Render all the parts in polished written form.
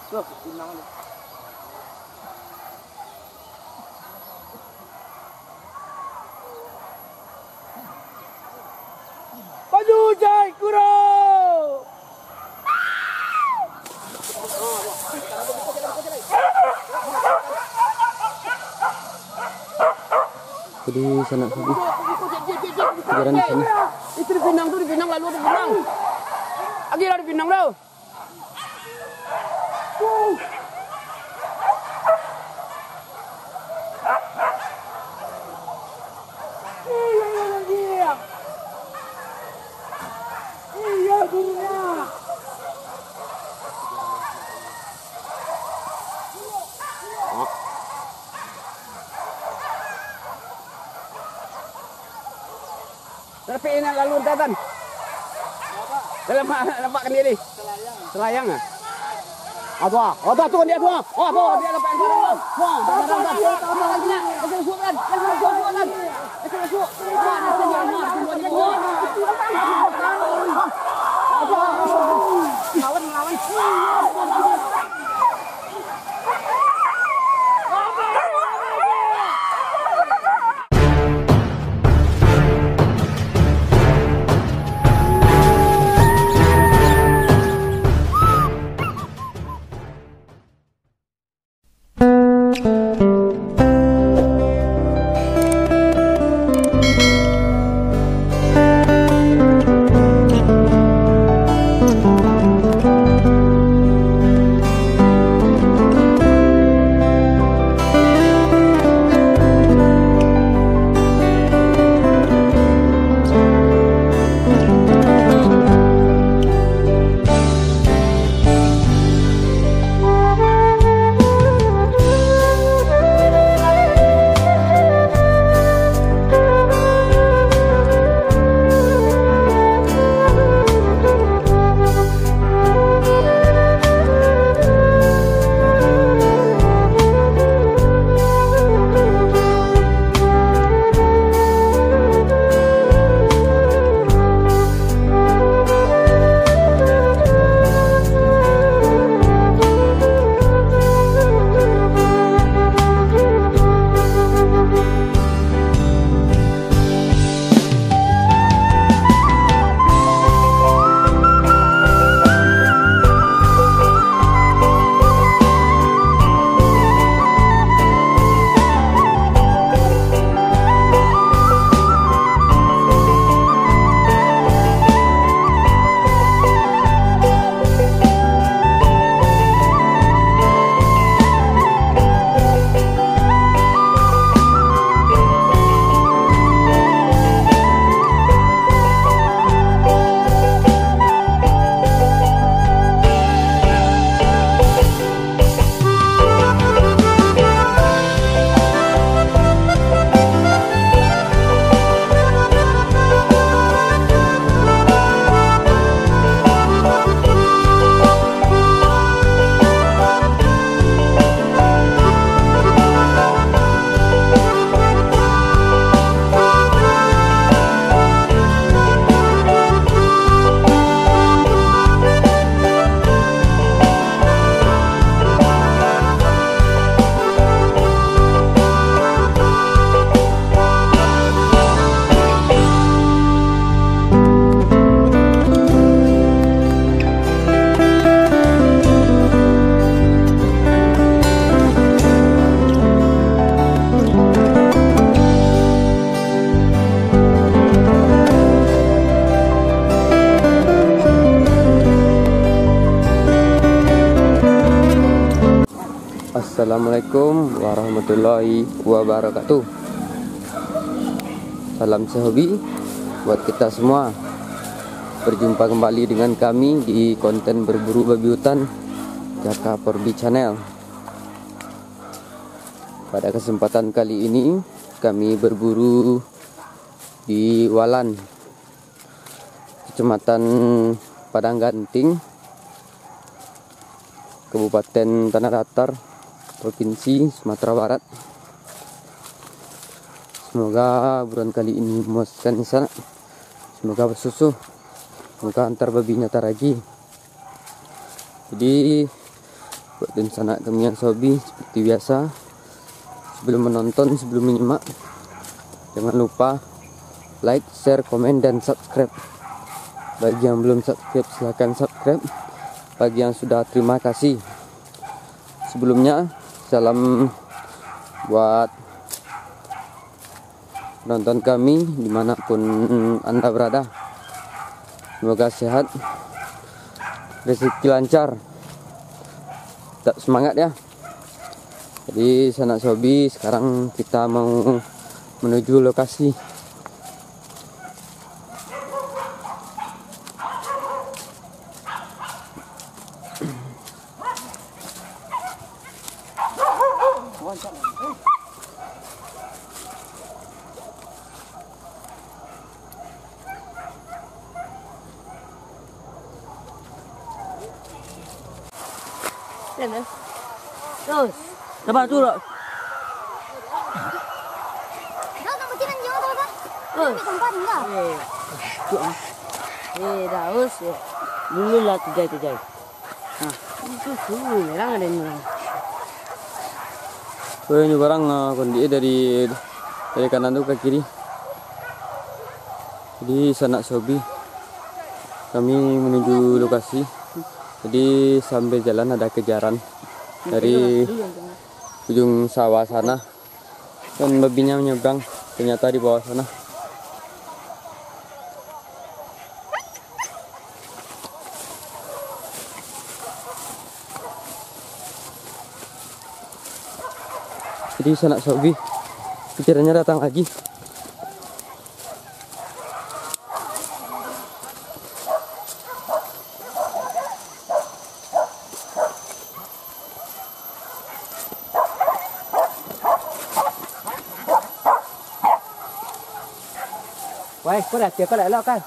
Tuh, pinang lu. Maju Jai Kuro. Di sana tadi. Jalan di sini. Itu di pinang tuh, di pinang lalu di pinang. Lagi ada di pinang lo. Iya gurunya. Tapi ini lalu tatan. Dalam nampakkan diri. Selayang ah. Apa? Apa tuh dia tuh? Oh, apa dia lepas sarang lo? Wah, sarang kan. Apa lagi nak? Kita masuk kan? Kita masuk kan? Kita masuk. Wah, nanti dia mau semua dia. Lawan. Assalamualaikum warahmatullahi wabarakatuh. Salam sehobi buat kita semua. Berjumpa kembali dengan kami di konten berburu babi hutan Jaka Porbi Channel. Pada kesempatan kali ini kami berburu di Walan, Kecamatan Padang Ganting, Kabupaten Tanah Datar, Provinsi Sumatera Barat. Semoga buruan kali ini memuaskan di sana. Semoga bersusu. Semoga antar babinya taragi. Jadi Buat tim sanak kami yang sobi, seperti biasa, sebelum menonton, sebelum menyimak, jangan lupa like, share, komen, dan subscribe. Bagi yang belum subscribe, silahkan subscribe. Bagi yang sudah, terima kasih. Sebelumnya, salam buat nonton kami dimanapun Anda berada. Semoga sehat, rezeki lancar, tetap semangat ya. Jadi sanak sobi, sekarang kita mau menuju lokasi. Terus, dapat tu lah. Dah nak berjalan jauh dah dah. Terus. Ni tempat enggak? Dah us. Dulu lah tujai. Itu merang ada merang. Ini barang kondi dari kanan tuh ke kiri. Jadi sanak sobi, kami menuju lokasi. Jadi sambil jalan ada kejaran dari ujung sawah sana, dan babinya menyeberang ternyata di bawah sana. Jadi sanak sobi, kejarannya datang lagi. Wei, kau dah siap dah kan?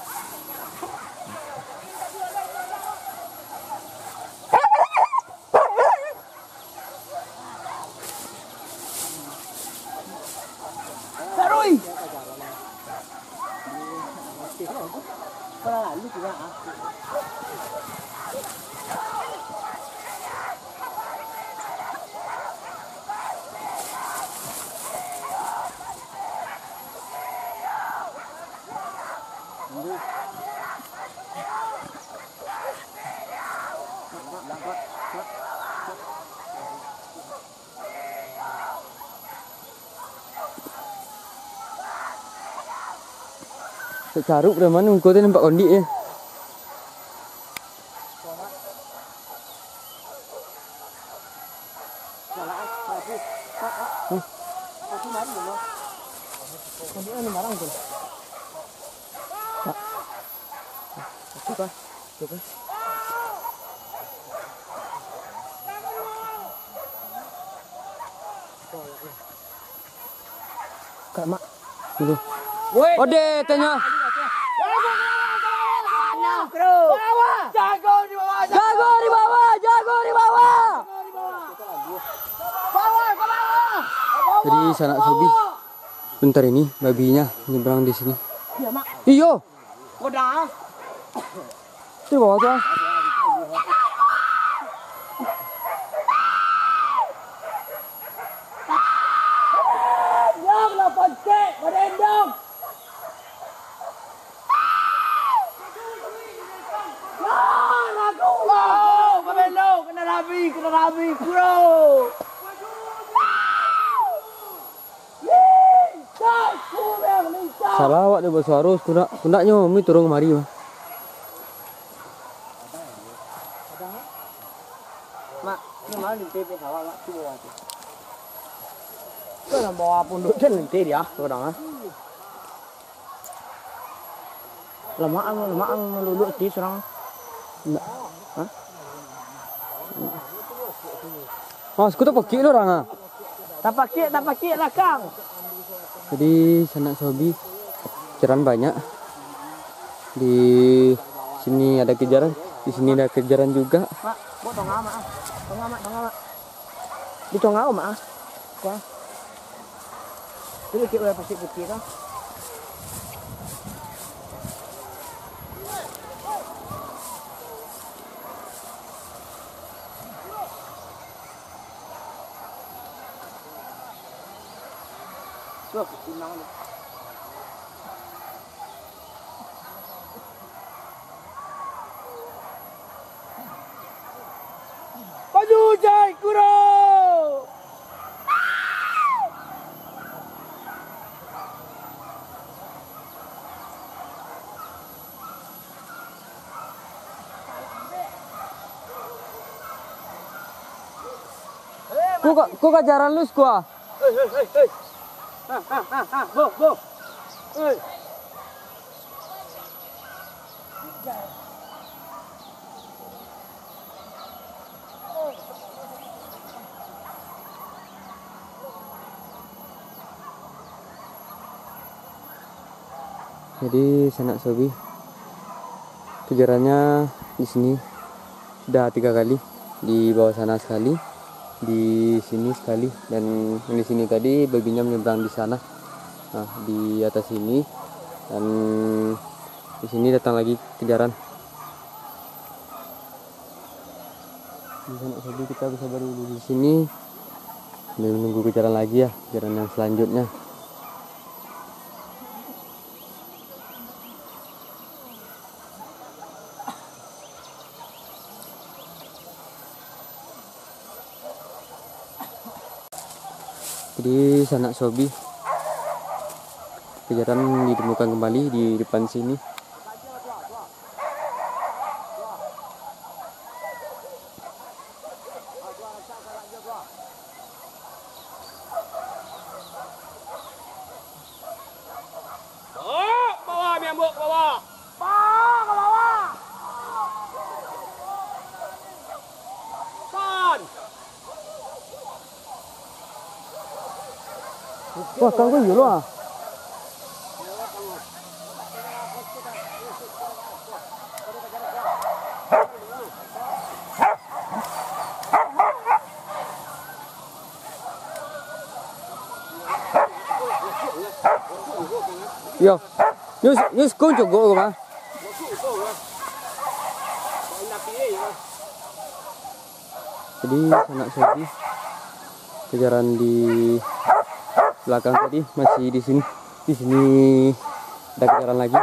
Sarui. Kau lalu juga ah. Secaruk dari mana kau tu nampak kondi ya? Coba. Kak mak. Dulu. Woi. Ode tanya. Jago di bawah. Jadi sanak sobi, bentar ini babinya nyebrang di sini. Iya mak. Iyo, Kau dah. di bawah tuh. Yang lapan kek, berendam. Kena rabi, bro. Salah awak dia bersuara, kundaknya mi turun kemari mah. Mak, ni mana di TP sawah mak tu bawa tu. Kau nak bawa punduk je nanti dia, kau dah. Lemak meluluk di serang. Hah? Oh, skuter pakai lo orang ah. Tak pakai lah kang. Jadi sanak sobi, kejaran banyak. Di sini ada kejaran, di sini ada kejaran juga. Mak, buat tongga mak. Tongga. Di tongga mak. Kuah. Jadi kita pasti putih kan. Tuh, pinang nih. Maju Jai Kuro. Kok kejaran lu gua? Hei. Bo. Hei. Jadi sanak sobi, kejarannya di sini sudah 3 kali, di bawah sana sekali, di sini sekali, dan di sini tadi babinya menyeberang di sana. Nah, di atas ini, dan di sini datang lagi kejaran. Di sanak sobi kita bisa baru di sini, sambil menunggu kejaran lagi ya, kejaran yang selanjutnya. Jadi sanak sobi, kejaran ditemukan kembali di depan sini. Bawah miambo, bawah. Ke bawah. Kon. Wah, kang gue yolo ah. Yo, news kau coba apa? Jadi sanak sobi, kejaran di belakang tadi masih di sini. Di sini ada kejaran lagi.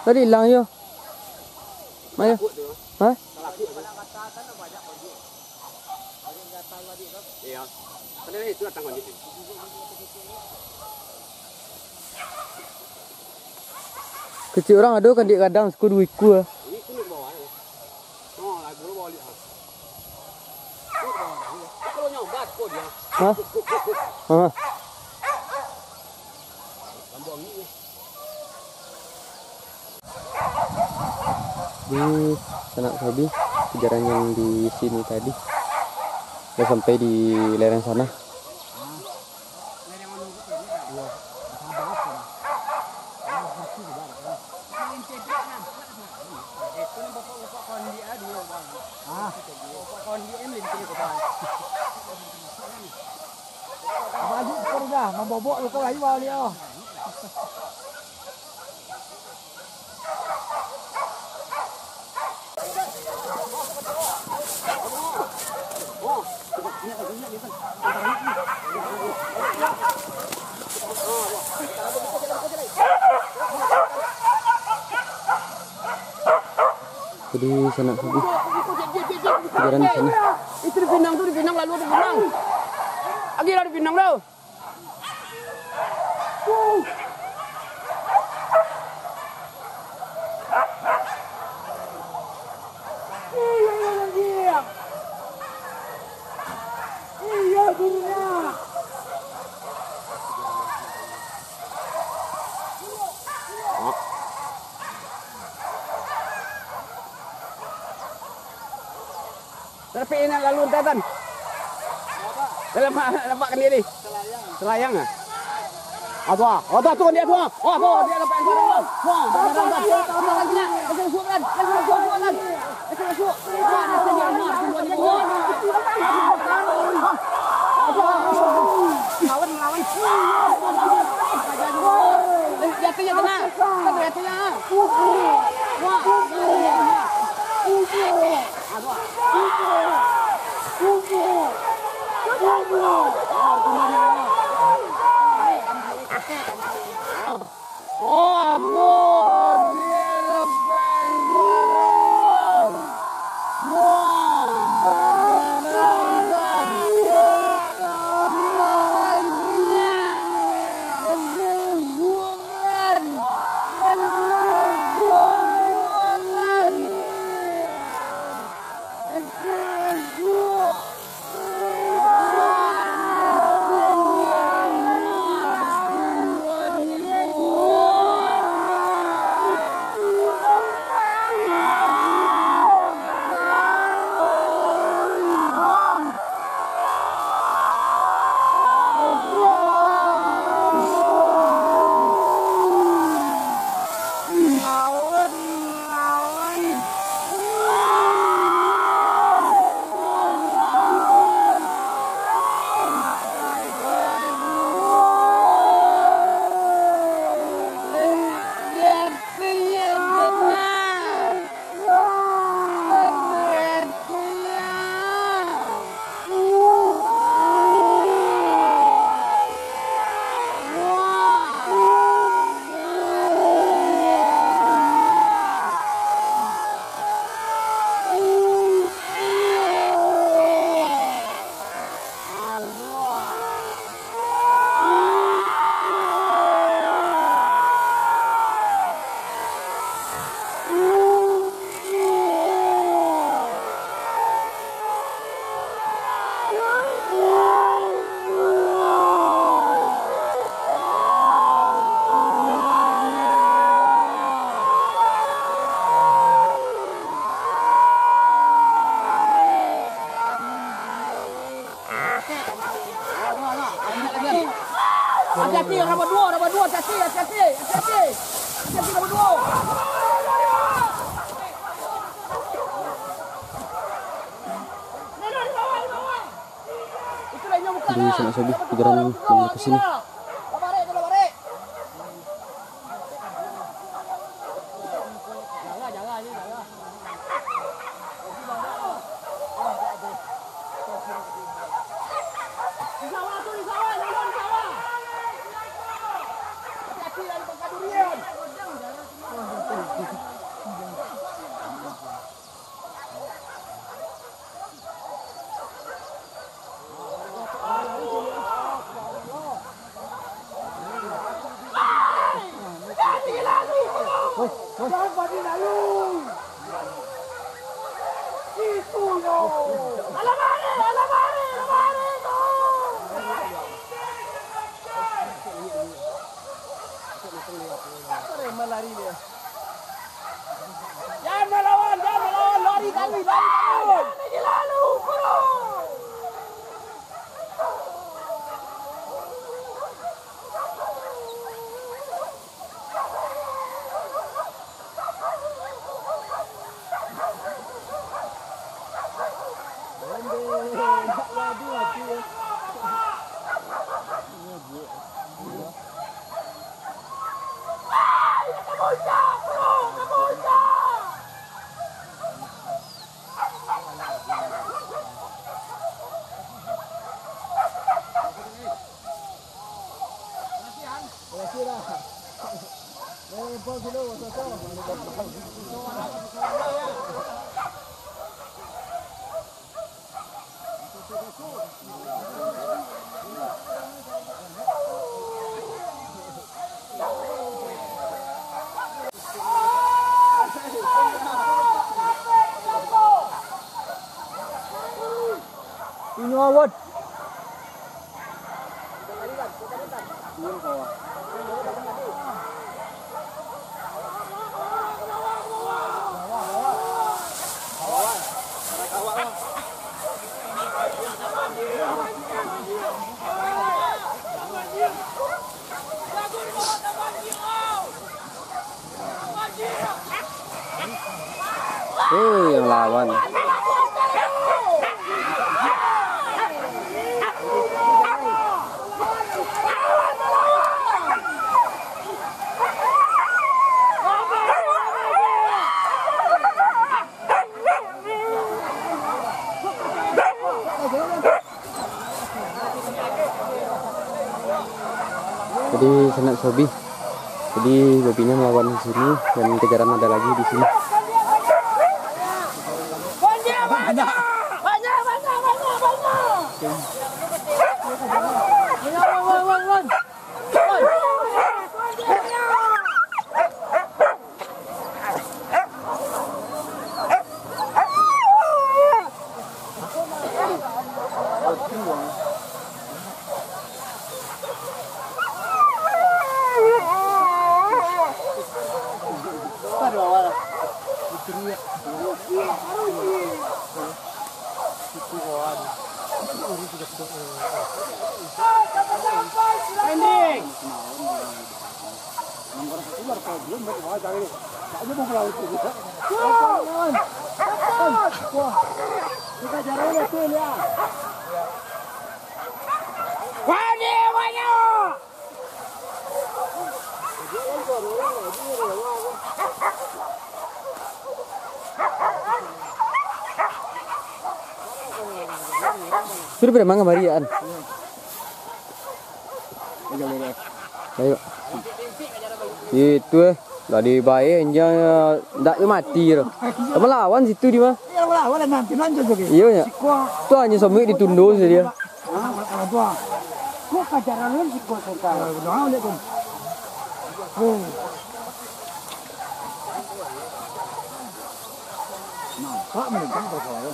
Tadi hilang yo. Maya. Hah? Iya. Karena itu datang kan gitu. Kecil orang ada kan di kadang suku duitku. Ini kulit bawah ya. Oh, lagu lu bawa lihat. Kalau nyombat kok dia. Hah? Hah? Lambung ini. Di sanak sobi, kejaran yang di sini tadi udah sampai di lereng sana. Baju kau dah, membobok kau lagi bawa dia. Jadi sanak sobi, kejaran di sini. Itu di Pinang tuh, di Pinang lalu di Pinang. Lagi lah di Pinang đâu. Iya gurunya. Tapi ini lalu Tatan. Dalam nampak kan dia ni? Selayang ah. Tuh dia tuh. Tuh dia lepas barang. Wah, barang. Masuk kan. Masuk. Wah, nasi dia mah. Lawan. Jatuhnya kena. Jatuhnya. Wah. Hati-hati, nombor dua, hati-hati. Hati-hati nombor dua. Jadi sama Sobi kejaran menuju ke sini. Balik. Di sawah. Hati-hati dari pengkadurian. Itu yo. Alamare. Lari dia. Jangan melawan, lari kami. Lagi lalu, bro. Ingat. Yang lawan. Jadi Sanak Sobi. Jadi babinya melawan di sini dan kejaran ada lagi di sini. Sudah pada mangga Marian. Ayo. Itu dari bayi enja ndak mati loh. Sama lawan situ di mah. Iya lawan nanti lanjut lagi. Iya nya. Tuh hanya sampai ditundo saja dia. Tua. Kok kajaran lu sih kok serta. Nah, lihat tuh. Nampak menunjuk berapa.